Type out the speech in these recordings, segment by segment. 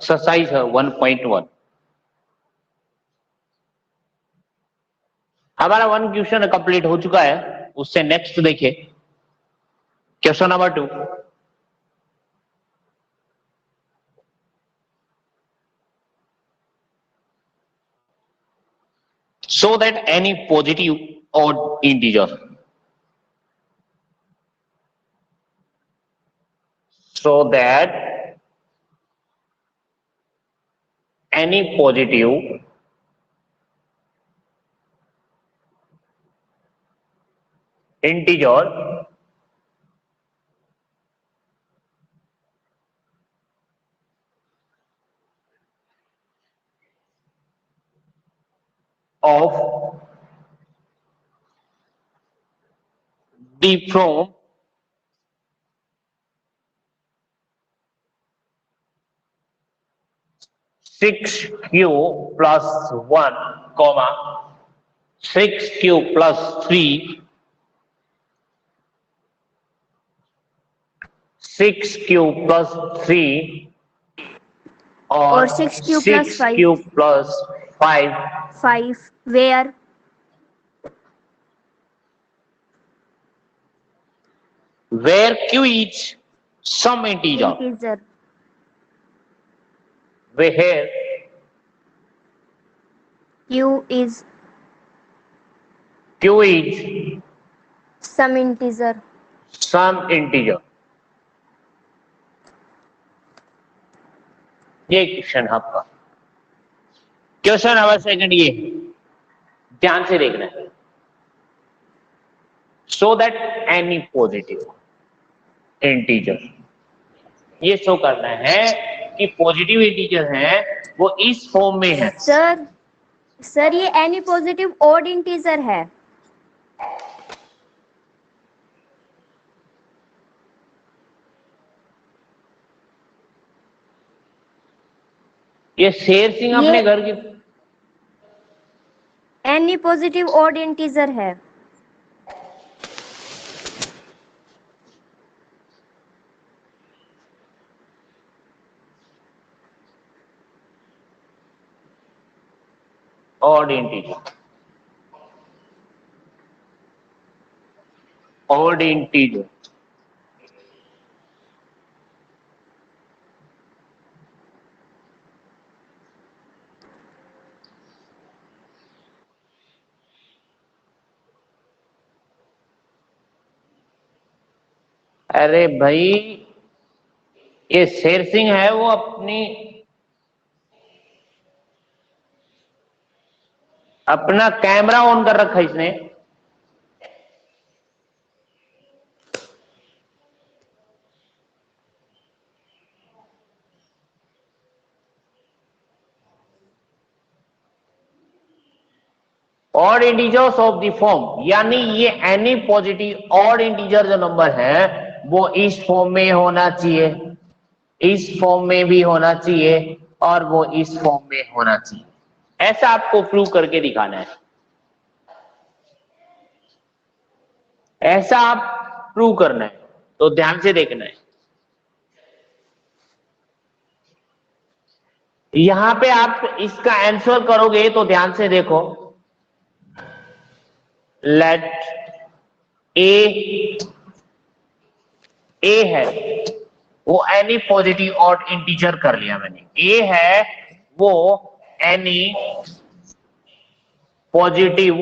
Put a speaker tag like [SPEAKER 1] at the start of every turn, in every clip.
[SPEAKER 1] Exercise है 1.1। हमारा 1 question complete हो चुका है। उससे नेक्स्ट देखिए question number 2। So that any positive odd integer, so that any positive integer of the from 6q plus 1, comma 6q plus 3, 6q plus 3
[SPEAKER 2] और
[SPEAKER 1] or
[SPEAKER 2] 6q plus
[SPEAKER 1] 6q plus 5
[SPEAKER 2] where
[SPEAKER 1] q is some integer, where
[SPEAKER 2] q is some integer।
[SPEAKER 1] ये question आपका। Question number second ये ध्यान से देखना है। So that any positive integer, ये show करना है कि पॉजिटिव इंटीजर है वो इस फॉर्म में है।
[SPEAKER 2] सर ये एनी पॉजिटिव ऑड इंटीजर है।
[SPEAKER 1] ये शेर सिंह अपने घर की
[SPEAKER 2] एनी पॉजिटिव ऑड इंटीजर है।
[SPEAKER 1] ऑड इंटीजर, ऑड इंटीजर अरे भाई ये शेर सिंह है वो अपना कैमरा ऑन कर रखा है इसने। Odd integers of the form, यानी ये एनी पॉजिटिव ऑड इंटीजर जो नंबर है वो इस फॉर्म में होना चाहिए, इस फॉर्म में भी होना चाहिए और वो इस फॉर्म में होना चाहिए। ऐसा आपको प्रूव करके दिखाना है। ऐसा आप प्रूव करना है तो ध्यान से देखना है। यहां पे आप इसका आंसर करोगे तो ध्यान से देखो। लेट ए है वो एनी पॉजिटिव ऑड इंटीजर कर लिया मैंने। ए है वो any positive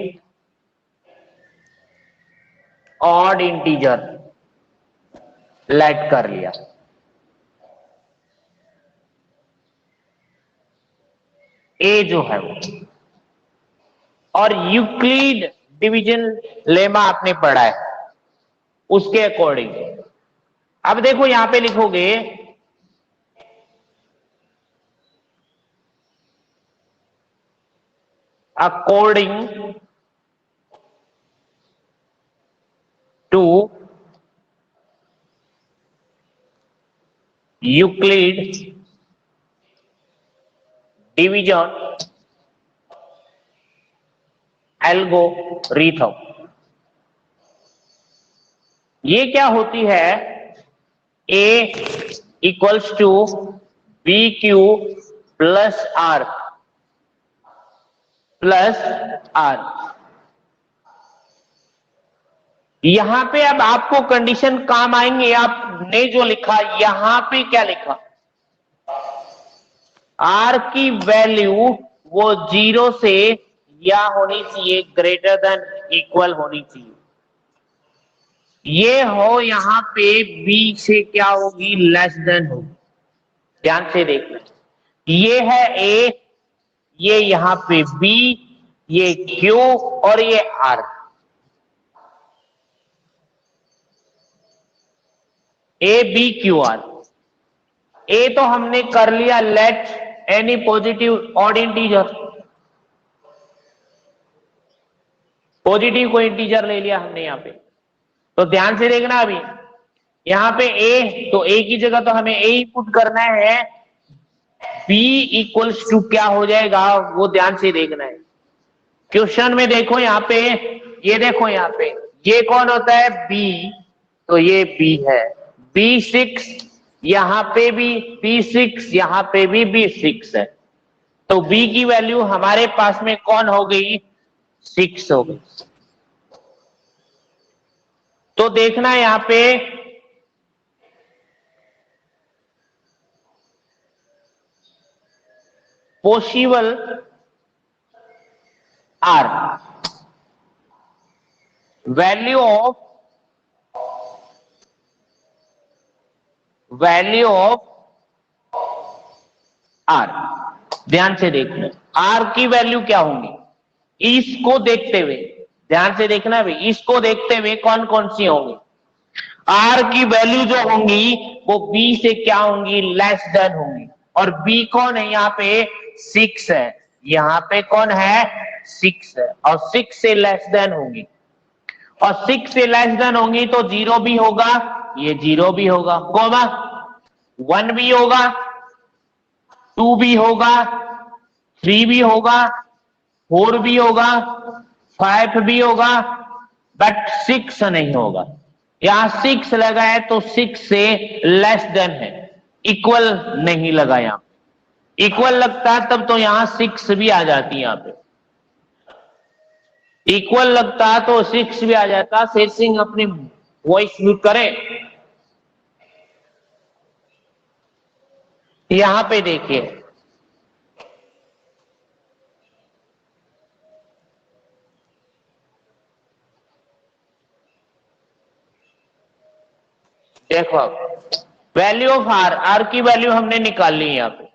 [SPEAKER 1] odd integer let कर लिया। ए जो है वो, और यूक्लिड डिवीजन लेमा आपने पढ़ा है उसके अकॉर्डिंग। अब देखो यहां पे लिखोगे according to Euclid division algorithm. ये क्या होती है? A equals to B Q plus R plus R. यहां पे अब आपको कंडीशन काम आएंगे। आपने जो लिखा यहां पे क्या लिखा, आर की वैल्यू वो 0 से या होनी चाहिए ग्रेटर देन इक्वल होनी चाहिए। ये हो यहां पे बी से क्या होगी, लेस देन होगी। ध्यान से देखना, ये है ए, ये यहां पे बी, ये क्यू और ये r. A b q r. ए तो हमने कर लिया, let any positive odd integer, positive को इंटीजर ले लिया हमने यहां पे। तो ध्यान से देखना, अभी यहां पे ए, तो ए की जगह तो हमें ए ही पुट करना है। बी इक्वल्स टू क्या हो जाएगा वो ध्यान से देखना है। क्वेश्चन में देखो यहां पे, ये देखो यहां पे ये कौन होता है, बी, तो ये बी है। B6 यहां पे भी B6, यहां पे भी B6 है। तो B की वैल्यू हमारे पास में कौन हो गई, 6 हो गई। तो देखना यहां पे possible R, value of R. ध्यान से देखना, आर की वैल्यू क्या होंगी, इसको देखते हुए ध्यान से देखना भाई, इसको देखते हुए कौन कौन सी होंगी। आर की वैल्यू जो होंगी वो बी से क्या होंगी, लेस देन होंगी। और बी कौन है यहाँ पे, 6 है। यहाँ पे कौन है, 6 है, और 6 से लेस देन होंगी। और 6 से लेस देन होंगी तो 0 भी होगा, ये 0 भी होगा, कोमा 1 भी होगा, 2 भी होगा, 3 भी होगा, 4 भी होगा, 5 भी होगा, बट 6 नहीं होगा। यहां 6 लगा है तो 6 से लेस देन है, इक्वल नहीं लगा। यहां इक्वल लगता है तब तो यहां 6 भी आ जाती है, यहां पे इक्वल लगता तो 6 भी आ जाता। शेर सिंह अपनी वॉइस म्यूट करें। यहां पे देखिए, देखो अब वैल्यू ऑफ आर, आर की वैल्यू हमने निकाल ली यहां पे।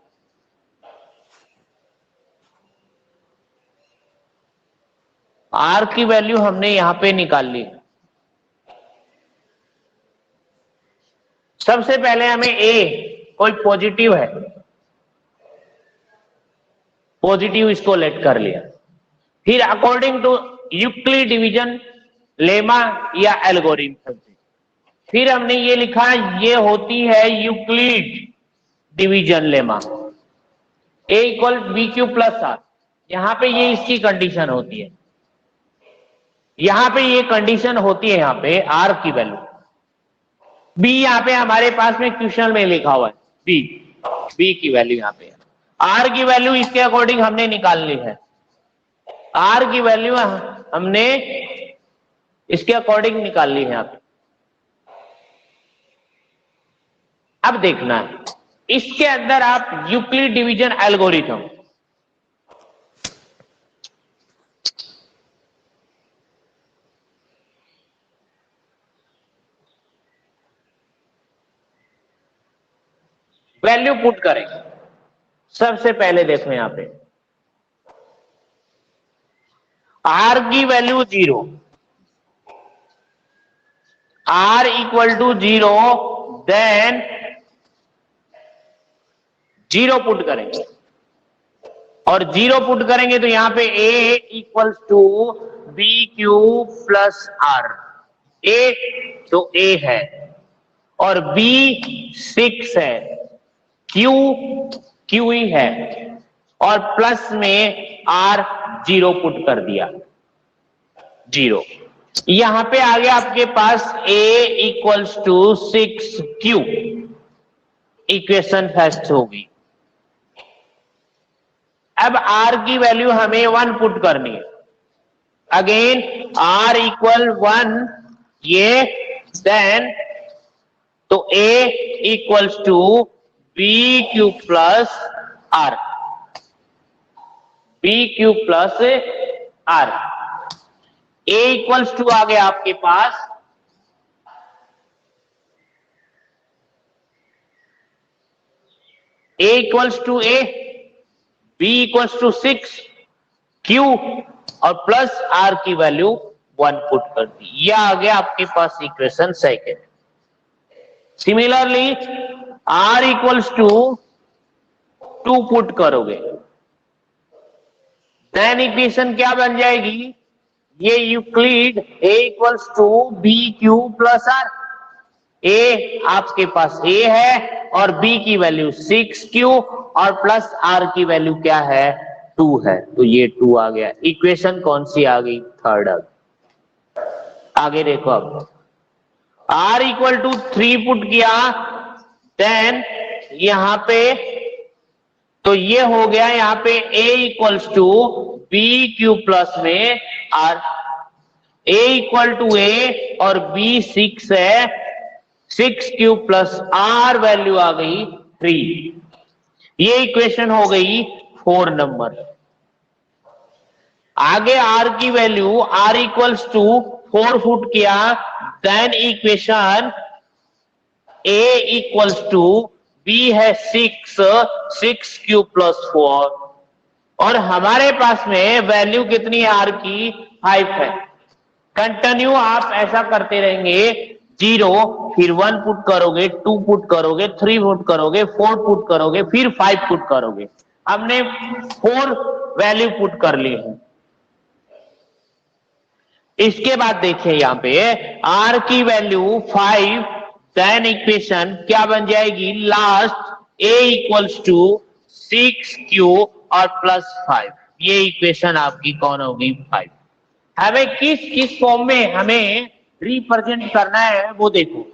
[SPEAKER 1] आर की वैल्यू हमने यहां पे निकाल ली। सबसे पहले हमें ए कोई पॉजिटिव है, पॉजिटिव इसको लेट कर लिया। फिर according to Euclid division lemma या एल्गोरिथम, फिर हमने ये लिखा ये होती है Euclid division lemma, A equal B Q plus R. यहां पे ये इसकी कंडीशन होती है, यहां पे ये कंडीशन होती है, यहां पे आर की वैल्यू। बी यहां पे हमारे पास में क्वेश्चन में लिखा हुआ है, बी की वैल्यू यहां पे, आर की वैल्यू इसके अकॉर्डिंग हमने निकालनी है। आर की वैल्यू हमने इसके अकॉर्डिंग निकालनी है यहां पे। अब देखना है इसके अंदर आप Euclid division algorithm, value put करेंगे। सबसे पहले देखो यहां पे आर की value 0, r equal to 0, then 0 put करेंगे। और 0 पुट करेंगे तो यहां पे a equals to B Q plus r. ए तो a है और b 6 है, क्यू ही है, और प्लस में r 0 पुट कर दिया, 0। यहां पे आ गया आपके पास a equals to 6 Q, equation first होगी। अब r की वैल्यू हमें 1 पुट करनी है। अगेन r इक्वल 1 ये, देन तो a equals to B cube plus r, b cube plus r. a equals to आ गया आपके पास a equals to a, b equals to 6 q और प्लस r की वैल्यू 1 पुट कर दी। यह आ गया आपके पास equation second. Similarly r equals to 2 put करोगे, देन इक्वेशन क्या बन जाएगी, ये Euclid a equals to B Q plus r. a आपके पास a है और b की वैल्यू 6q और प्लस r की वैल्यू क्या है, 2 है, तो ये 2 आ गया। इक्वेशन कौन सी आ गई, थर्ड आ गई। आगे देखो, अब r इक्वल टू 3 पुट किया, देन यहां पे तो ये हो गया, यहां पे a equals to B Q plus में r, a equal to a और b 6 है, 6q प्लस r वैल्यू आ गई 3। ये इक्वेशन हो गई 4 नंबर। आगे r की value r equals to 4 put किया, then equation a equals to b है 6q प्लस 4 और हमारे पास में वैल्यू कितनी है r की, 5 है। कंटिन्यू आप ऐसा करते रहेंगे, 0 फिर 1 पुट करोगे, 2 पुट करोगे, 3 पुट करोगे, 4 पुट करोगे, फिर 5 पुट करोगे। हमने 4 वैल्यू पुट कर ली है। इसके बाद देखिए यहां पे r की वैल्यू 5, देन इक्वेशन क्या बन जाएगी, last a equals to 6q और प्लस 5। ये इक्वेशन आपकी कौन होगी, 5। हमें किस किस फॉर्म में हमें रिप्रेजेंट करना है वो देखो।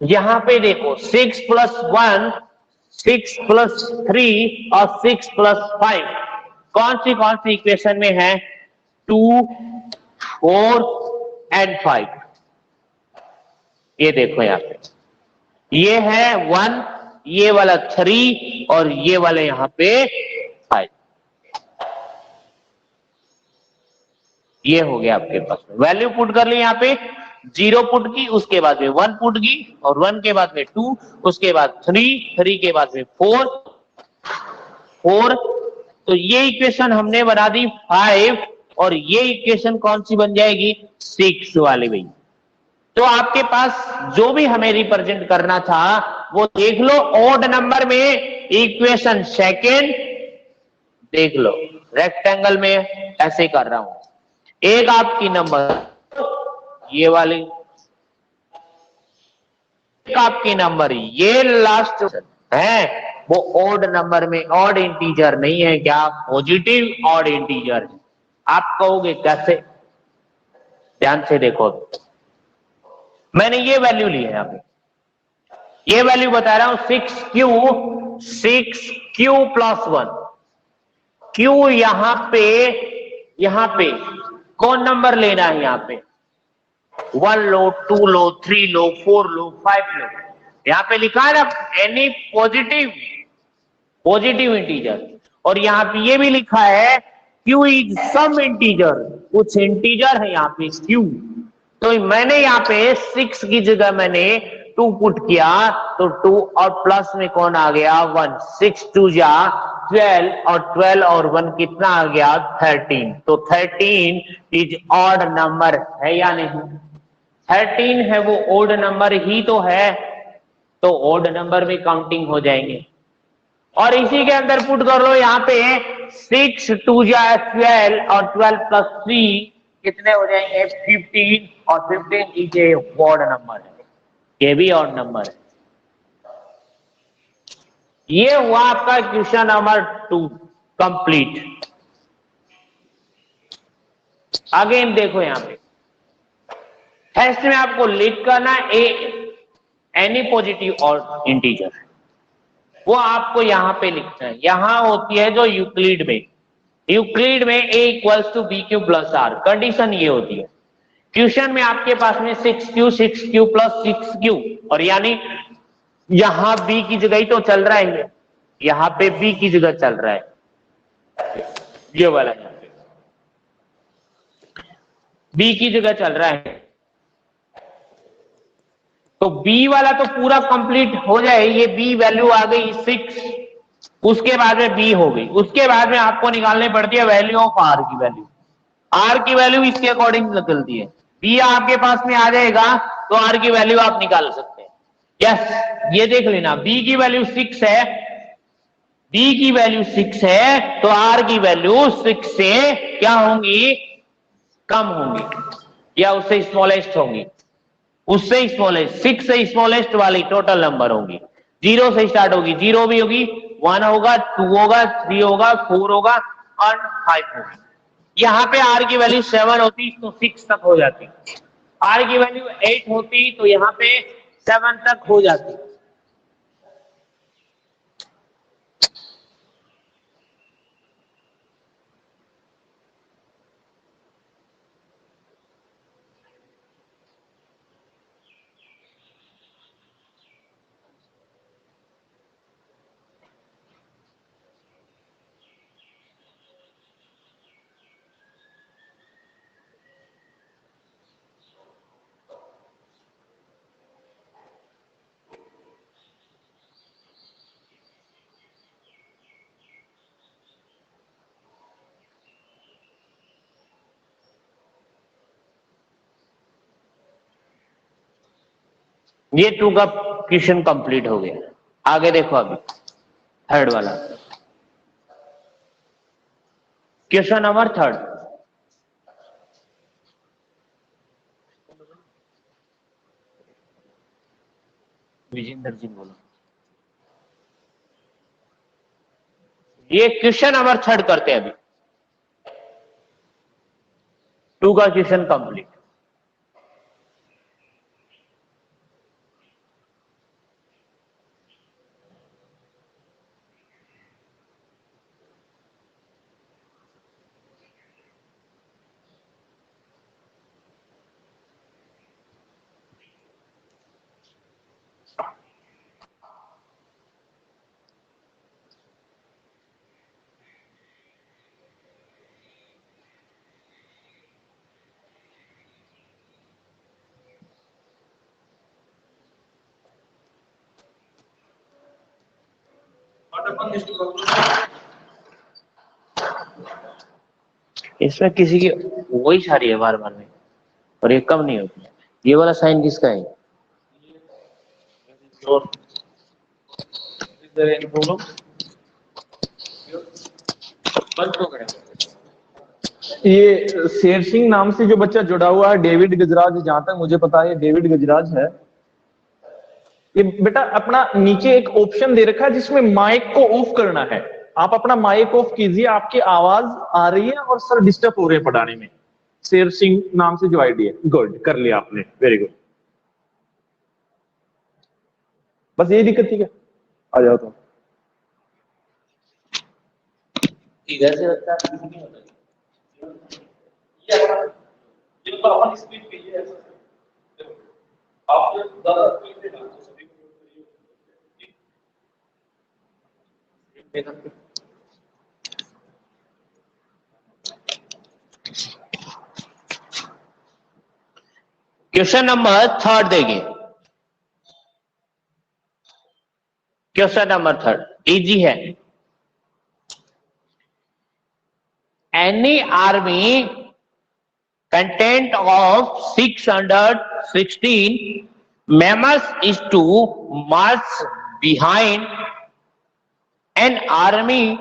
[SPEAKER 1] यहां पे देखो 6 प्लस 1, 6 प्लस 3 और 6 प्लस 5 कौन सी इक्वेशन में है, 2, 4 एंड 5। ये देखो यहां पे ये है 1, ये वाला 3 और ये वाले यहां पे 5। ये हो गया आपके पास वैल्यू पुट कर ली, यहां पे 0 पुट की, उसके बाद में 1 पुट की और 1 के बाद में 2, उसके बाद 3 के बाद में 4। तो ये इक्वेशन हमने बना दी 5 और ये इक्वेशन कौन सी बन जाएगी, 6 वाली भाई। तो आपके पास जो भी हमें रिप्रेजेंट करना था वो देख लो। ऑड नंबर में इक्वेशन सेकेंड देख लो, रेक्टेंगल में ऐसे कर रहा हूं। एक आपकी नंबर ये वाली, एक आपकी नंबर ये लास्ट है, वो ऑड नंबर में ऑड इंटीजर नहीं है, क्या पॉजिटिव ऑड इंटीजर है। आप कहोगे कैसे, ध्यान से देखो। मैंने ये वैल्यू ली है, यहां पे ये वैल्यू बता रहा हूं 6q प्लस 1। q यहां पे कौन नंबर लेना है, यहां पे 1 लो, 2 लो, 3 लो, 4 लो, 5 लो। यहां पे लिखा है ना एनी पॉजिटिव इंटीजर, और यहां पे ये भी लिखा है q इज सम इंटीजर, कुछ इंटीजर है यहां पे q। तो मैंने यहाँ पे 6 की जगह मैंने 2 पुट किया, तो 2 और प्लस में कौन आ गया, 1। 6 2 जा 12 और 12 और 1 कितना आ गया, 13। तो 13 इज ऑड नंबर है या नहीं, 13 है वो ऑड नंबर ही तो है, तो ऑड नंबर में काउंटिंग हो जाएंगे। और इसी के अंदर पुट कर लो, यहाँ पे 6 2 जा 12 और 12 प्लस 3 कितने हो जाएंगे, 15 और 15 इज ए ऑड नंबर है, ये भी ऑड नंबर है। ये हुआ आपका क्वेश्चन नंबर 2 कंप्लीट। अगेन देखो यहां पे टेस्ट में आपको लिख करना एनी पॉजिटिव और इंटीजर। वो आपको यहां पे लिखना है। यहां होती है जो यूक्लिड में a equals to B Q plus R, condition ये होती है। क्वेश्चन में आपके पास में 6q प्लस 6q, और यानी यहां b की जगह ही तो चल रहा है, यहां पे b की जगह चल रहा है, ये वाला यहां पे b की जगह चल रहा है। तो b वाला तो पूरा कंप्लीट हो जाए, ये b वैल्यू आ गई 6, उसके बाद में b हो गई, उसके बाद में आपको निकालनी पड़ती है वैल्यू ऑफ r की वैल्यू। r की वैल्यू इसके अकॉर्डिंग निकलती है, b आपके पास में आ जाएगा तो r की वैल्यू आप निकाल सकते हैं। यस, ये देख लेना, b की वैल्यू 6 है, b की वैल्यू 6 है, तो r की वैल्यू 6 से क्या होंगी, कम होंगी या उससे स्मॉलेस्ट होंगी, उससे स्मॉलेस्ट, 6 से स्मॉलेस्ट वाली टोटल नंबर होगी। 0 से स्टार्ट होगी, 0 भी होगी, 1 होगा, 2 होगा, 3 होगा, 4 होगा और 5 होगा। यहां पे r की वैल्यू 7 होती तो 6 तक हो जाती, r की वैल्यू 8 होती तो यहां पे 7 तक हो जाती। ये 2 का क्वेश्चन कंप्लीट हो गया। आगे देखो अभी थर्ड वाला क्वेश्चन नंबर 3। विजेंद्र जी बोलो। ये क्वेश्चन नंबर 3 करते हैं अभी, 2 का क्वेश्चन कंप्लीट। इसमें किसी की वही सारी है बार बार में, और ये कम नहीं होती। ये वाला साइन किसका है?
[SPEAKER 3] ये शेर सिंह नाम से जो बच्चा जुड़ा हुआ है, डेविड गजराज, जहां तक मुझे पता है डेविड गजराज है। ये बेटा अपना नीचे एक ऑप्शन दे रखा है जिसमें माइक को ऑफ करना है, आप अपना माइक ऑफ कीजिए, आपकी आवाज आ रही है और सर डिस्टर्ब हो रहे हैं पढ़ाने में। शेर सिंह नाम से जो आईडी है, गुड कर लिया आपने, वेरी गुड। बस यही दिक्कत थी क्या? आ जाओ तो
[SPEAKER 1] इधर से लगता है
[SPEAKER 4] ये तो अपन स्पीड पे ही है आप जब ज्यादा स्पीड पे ना तो सभी को
[SPEAKER 1] क्वेश्चन नंबर 3 देंगे। क्वेश्चन नंबर 3 इजी है। Any army content of 616 members is to march behind an army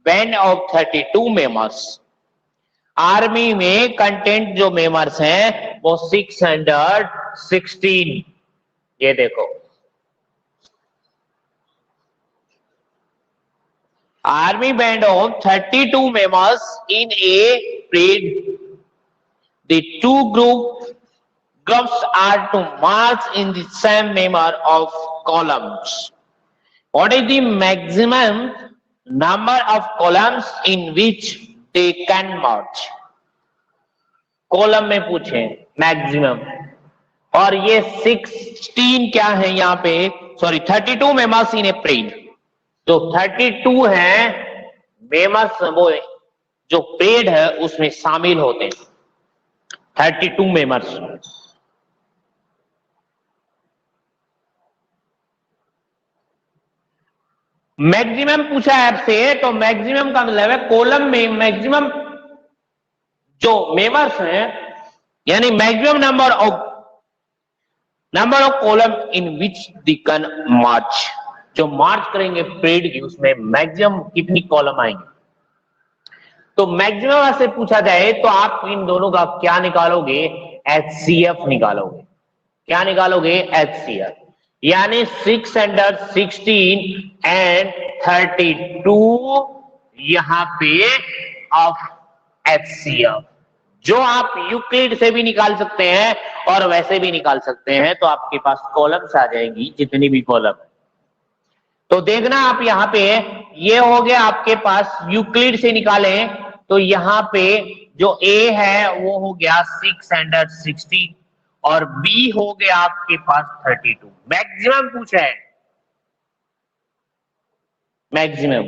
[SPEAKER 1] band of 32 members। Army में कंटेंट जो मेंबर्स हैं वो 616, ये देखो army band of 32 members in a parade। The two groups are to march in the same manner of columns। What is the maximum number of columns in which they can merge? Column में पूछे maximum, और ये 16 क्या है यहाँ पे, sorry 32 MEMS इन ए prayed. तो 32 है मेमस, वो जो प्रेड है उसमें शामिल होते हैं 32 मेमर्स। मैक्सिमम पूछा है आपसे, तो मैक्सिमम का मतलब है कॉलम में मैक्सिमम जो मेंबर्स हैं, यानी maximum number of column in which they can march, जो मार्च करेंगे प्रेड की उसमें मैक्सिमम कितनी कॉलम आएंगे। तो मैक्सिमम से पूछा जाए तो आप इन दोनों का क्या निकालोगे, HCF निकालोगे। क्या निकालोगे, HCF, यानी 616 एंड 32 यहां पे ऑफ HCF, जो आप यूक्लिड से भी निकाल सकते हैं और वैसे भी निकाल सकते हैं। तो आपके पास कॉलम्स आ जाएंगी जितनी भी कॉलम है। तो देखना आप यहाँ पे, ये हो गया आपके पास यूक्लिड से निकालें तो यहाँ पे जो A है वो हो गया 616 और B हो गया आपके पास 32। मैक्सिमम पूछा है, मैक्सिमम।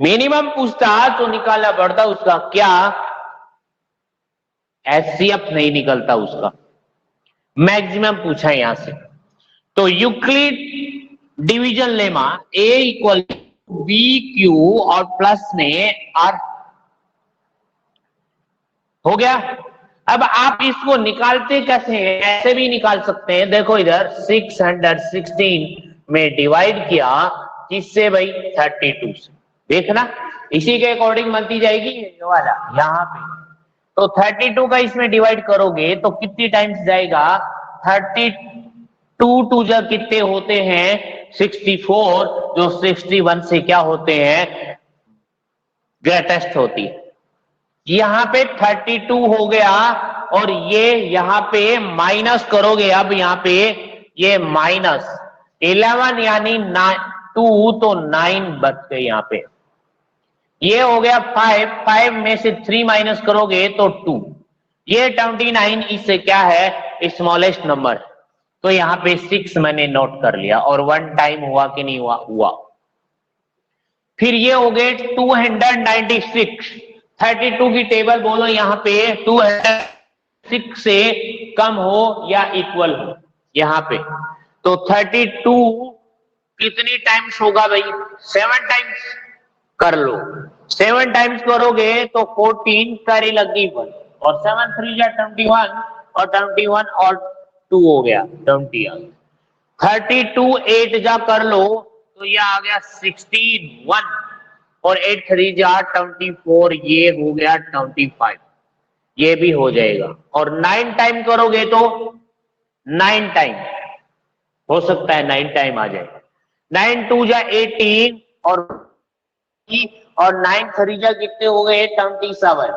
[SPEAKER 1] मिनिमम पूछता तो निकालना पड़ता उसका क्या, HCF नहीं निकलता उसका, मैक्सिमम पूछा है यहां से। तो Euclid division lemma A equal BQ और प्लस में R हो गया। अब आप इसको निकालते कैसे हैं, ऐसे भी निकाल सकते हैं। देखो इधर 616 में डिवाइड किया किससे भाई, 32 से। देखना इसी के अकॉर्डिंग बनती जाएगी ये वाला यहाँ पे। तो 32 का इसमें डिवाइड करोगे तो कितनी टाइम्स जाएगा, 32 टू जब कितने होते हैं 64, जो 61 से क्या होते हैं, ग्रेटेस्ट होती है। यहाँ पे 32 हो गया और ये यहाँ पे माइनस करोगे, अब यहाँ पे ये माइनस 11 यानी 2 तो 9 बच गए यहाँ पे। ये हो गया 5 में से 3 माइनस करोगे तो 2। ये 29 इससे क्या है, स्मॉलेस्ट नंबर। तो यहाँ पे 6 मैंने नोट कर लिया और 1 टाइम हुआ कि नहीं हुआ, हुआ। फिर ये हो गए 296, 32 की टेबल बोलो यहाँ पे 206 से कम हो या इक्वल हो यहाँ पे। तो 32 कितनी टाइम्स होगा भाई, 7 टाइम्स कर लो। 7 टाइम्स करोगे तो 14 कैरी लगी 1 और 7 3 जा 21 और 21 और 2 हो गया 20 आ गया। 32 8 जा कर लो तो ये आ गया 16 1 और 8 3 जा 24, ये हो गया 25, ये भी हो जाएगा। और 9 टाइम करोगे तो 9 टाइम हो सकता है, 9 टाइम आ जाए। 9 2 जा 18 और 9 3 जा कितने हो गए 27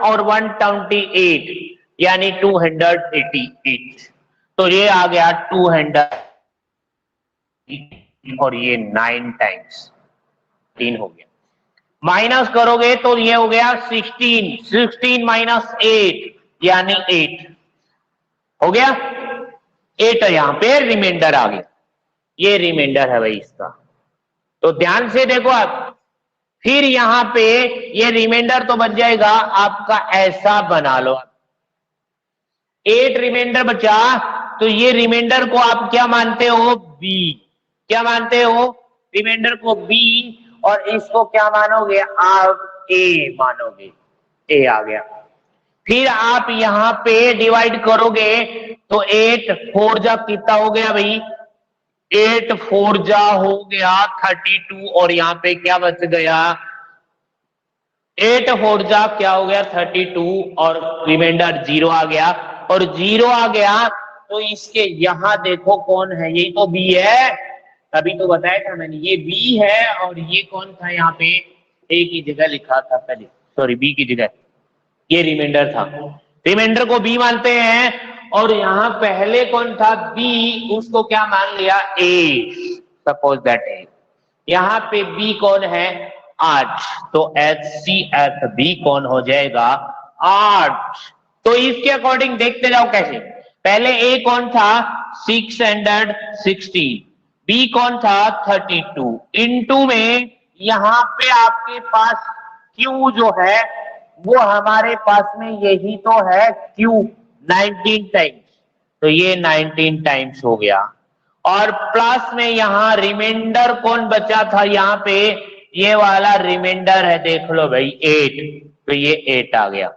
[SPEAKER 1] और 1 28 यानी 288। तो ये आ गया 200 और ये 9 टाइम्स 3 हो गया। माइनस करोगे तो ये हो गया 16 माइनस 8 यानी 8 हो गया। 8 यहां पे रिमाइंडर आ गया, ये रिमाइंडर है भाई इसका। तो ध्यान से देखो आप, फिर यहां पे ये रिमाइंडर तो बच जाएगा आपका, ऐसा बना लो। 8 रिमाइंडर बचा तो ये रिमाइंडर को आप क्या मानते हो, B। क्या मानते हो, रिमाइंडर को B, और इसको क्या मानोगे आप, A मानोगे। A आ गया। फिर आप यहां पे डिवाइड करोगे तो 8 4 जा कितना हो गया भाई, 8 4 जा हो गया 32 और यहां पे क्या बच गया, 8 4 जा क्या हो गया 32 और रिमाइंडर 0 आ गया। और 0 आ गया तो इसके यहां देखो कौन है, ये तो B है, अभी तो बताया था मैंने, ये B है। और ये कौन था यहाँ पे, A की जगह लिखा था पहले, सॉरी B की जगह, ये रिमाइंडर था। रिमाइंडर को B मानते हैं और यहाँ पहले कौन था बी, उसको क्या मान लिया ए, सपोज दैट ए। यहाँ पे बी कौन है 8, तो HCF कौन हो जाएगा 8। तो इसके अकॉर्डिंग देखते जाओ कैसे, पहले ए कौन था 660, बी कौन था 32, इनटू में यहाँ पे आपके पास क्यू जो है वो हमारे पास में यही तो है क्यू 19 टाइम्स, तो ये 19 टाइम्स हो गया। और प्लस में यहाँ रिमाइंडर कौन बचा था, यहाँ पे ये वाला रिमाइंडर है, देख लो भाई 8, तो ये 8 आ गया।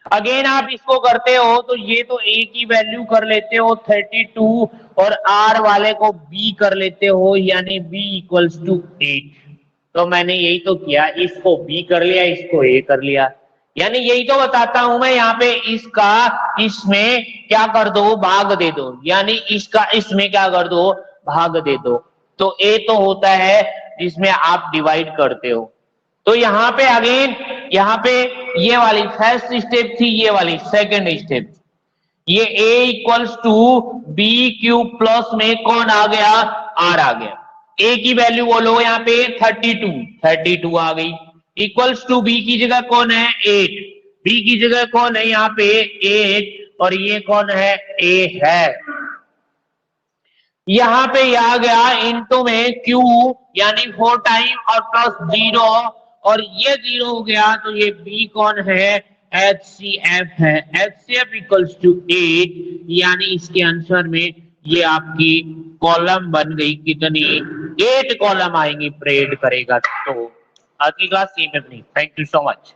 [SPEAKER 1] अगेन आप इसको करते हो तो ये तो ए की वैल्यू कर लेते हो 32 और आर वाले को बी कर लेते हो, यानी बी इक्वल्स टू 8। तो मैंने यही तो किया, इसको बी कर लिया, इसको ए कर लिया, यानी यही तो बताता हूं मैं। यहाँ पे इसका इसमें क्या कर दो, भाग दे दो, यानी इसका इसमें क्या कर दो, भाग दे दो। तो ए तो होता है जिसमें आप डिवाइड करते हो। तो यहाँ पे अगेन यहाँ पे ये वाली फर्स्ट स्टेप थी, ये वाली सेकंड स्टेप, ये a equals to B cube plus में कौन आ गया, r आ गया। a की वैल्यू बोलो यहाँ पे 32 आ गई, इक्वल्स टू b की जगह कौन है 8, b की जगह कौन है यहाँ पे 8, और ये कौन है a है। यहाँ पे आ गया इनटू में q यानी 4 टाइम और प्लस 0, और ये 0 हो गया, तो ये b कौन है HCF है। HCF इक्वल्स टू 8, यानी इसके आंसर में ये आपकी कॉलम बन गई कितनी, 8 कॉलम आएंगी, प्रेड करेगा। तो आज की क्लास यहीं पे, थैंक यू सो मच।